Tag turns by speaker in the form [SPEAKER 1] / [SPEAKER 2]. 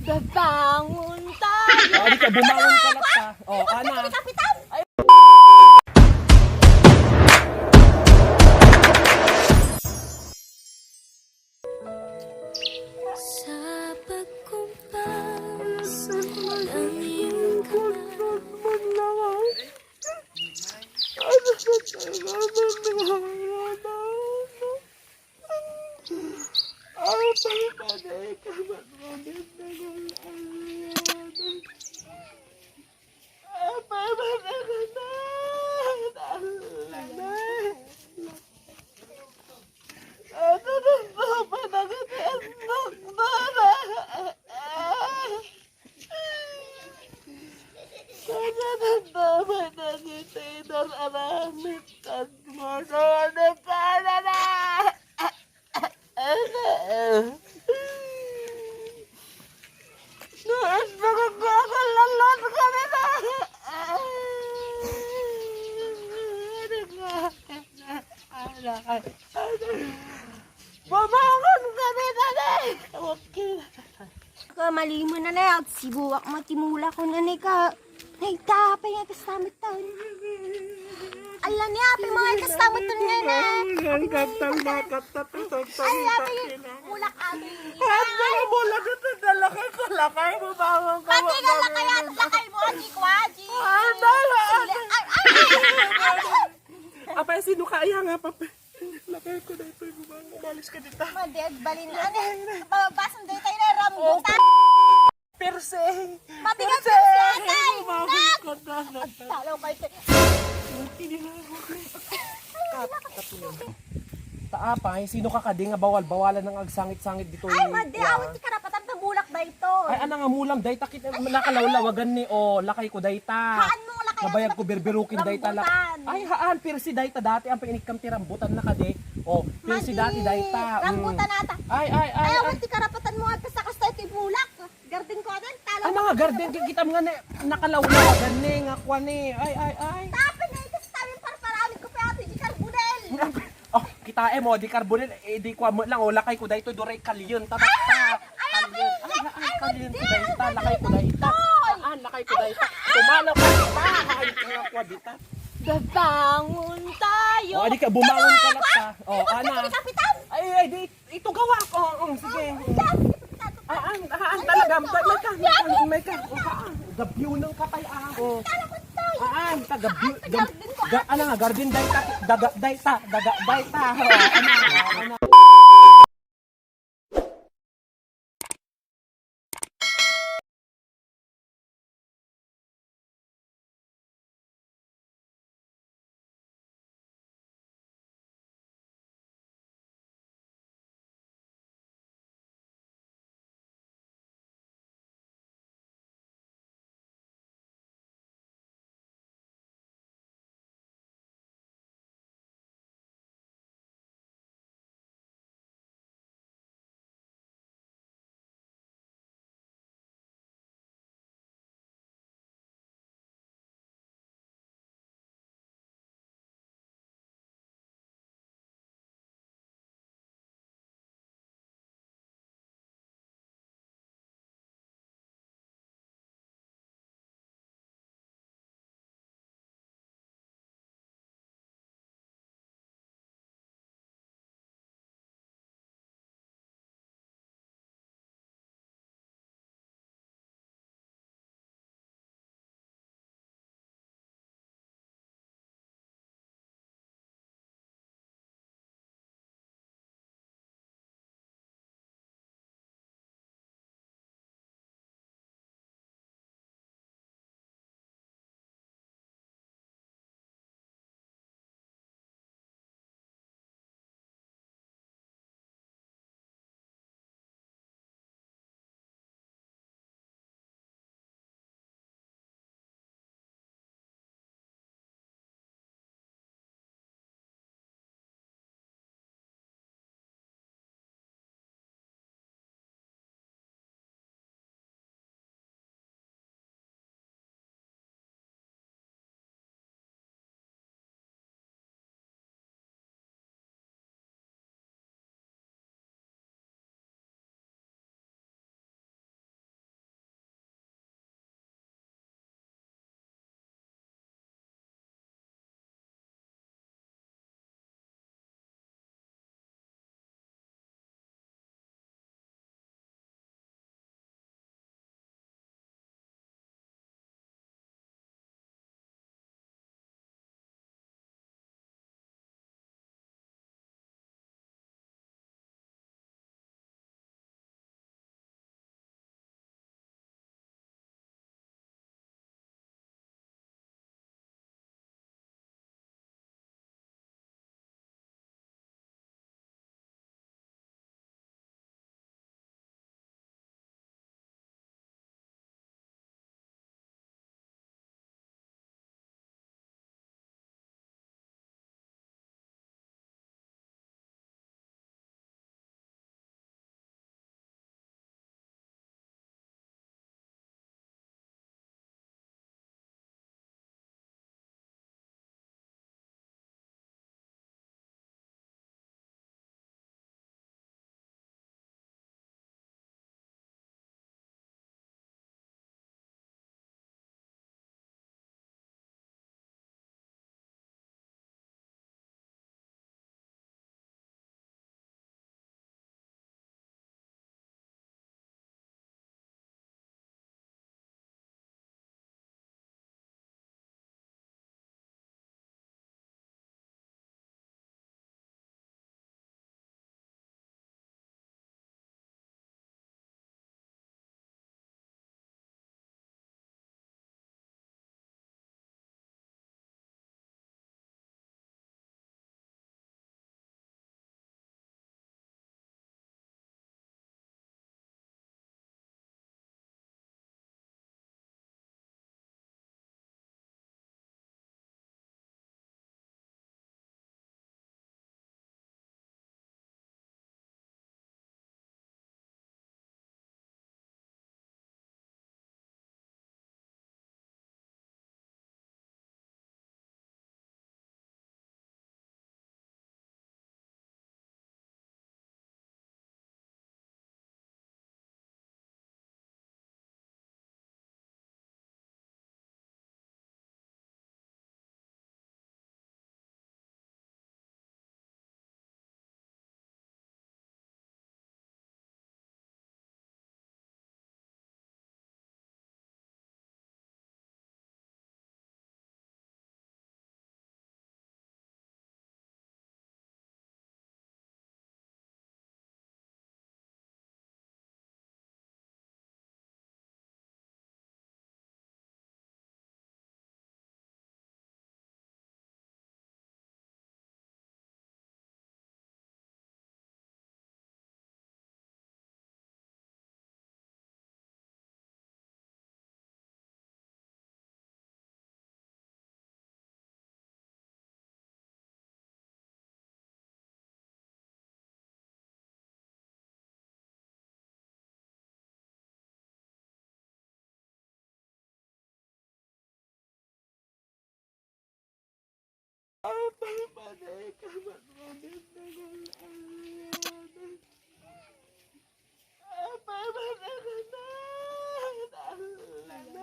[SPEAKER 1] Babangon tayo!
[SPEAKER 2] Di ka, bumangon ka na pa. Ana.
[SPEAKER 1] Kapitan!
[SPEAKER 3] Sa pagkumpas ng iyong kamay,
[SPEAKER 1] Babangon kami nanay! Okay. Kamali mo na na, sibuwak mo timula ko na ka. Nagtapay nga kastamit taon. Alam niya, api mga kastamit taon nga na.
[SPEAKER 2] Ang katang nakatatatang
[SPEAKER 1] Alam niya, mulak abi.
[SPEAKER 2] Mula dito, dalakay ko, lakay mo, bawang ka.
[SPEAKER 1] Pati nga lakay at lakay mo, aji ko, aji.
[SPEAKER 2] Apa, sino kaya nga, papa? Lakay ko dito, umalis ka dito.
[SPEAKER 1] Madeg, balin na. Babasan dito tayo na rambutan.
[SPEAKER 2] Perse!
[SPEAKER 1] Matigas sa siyatay!
[SPEAKER 2] Umawin ko na.
[SPEAKER 1] Talaw kayo tayo.
[SPEAKER 2] Taapay, sino ka kading nga bawal-bawalan ng agsangit-sangit dito?
[SPEAKER 1] Ay, madi, awit ti karapatan ng bulak ba ito?
[SPEAKER 2] Ay, ana nga mulam, dayta kita, nakalawlawagan ni, lakay ko dayta.
[SPEAKER 1] Haan mo lakay.
[SPEAKER 2] Nabayag ko berberukin dayta.
[SPEAKER 1] Rambutan.
[SPEAKER 2] Ay, haan, pirsi dayta dati, ang painikam ti rambutan na kade. Pirsi dati dayta.
[SPEAKER 1] Rambutan nata.
[SPEAKER 2] Ay.
[SPEAKER 1] Ay, awit ti karapatan mo at kasakas tayo ti bulak. Garden ko din, talaw.
[SPEAKER 2] Ano nga, garden, kita mga nakalawlawagan ni, nga kwa ni. Ay.
[SPEAKER 1] Tapin na ito sa taming parparamit ko pa ito, di karbunel.
[SPEAKER 2] Kita mo, di carbonel, di kwa mo lang, lakay ko dayto, duray kalyon, tatak ta. Kalyon ko dayta, lakay ko dayta. Lakay ko dayta. Tumalaw ka pa, ay, nga kwa dita.
[SPEAKER 1] Babangon tayo.
[SPEAKER 2] Di ka, bumangon ka na pa. Ana.
[SPEAKER 1] Kapitan!
[SPEAKER 2] Ay, ito gawa ko. Sige. Talaga, may ka. Gabyo ng kapay. Garden dayta. Daga dayta. Ana. Apay panay ka matulid na galaman. Apay panay ka na.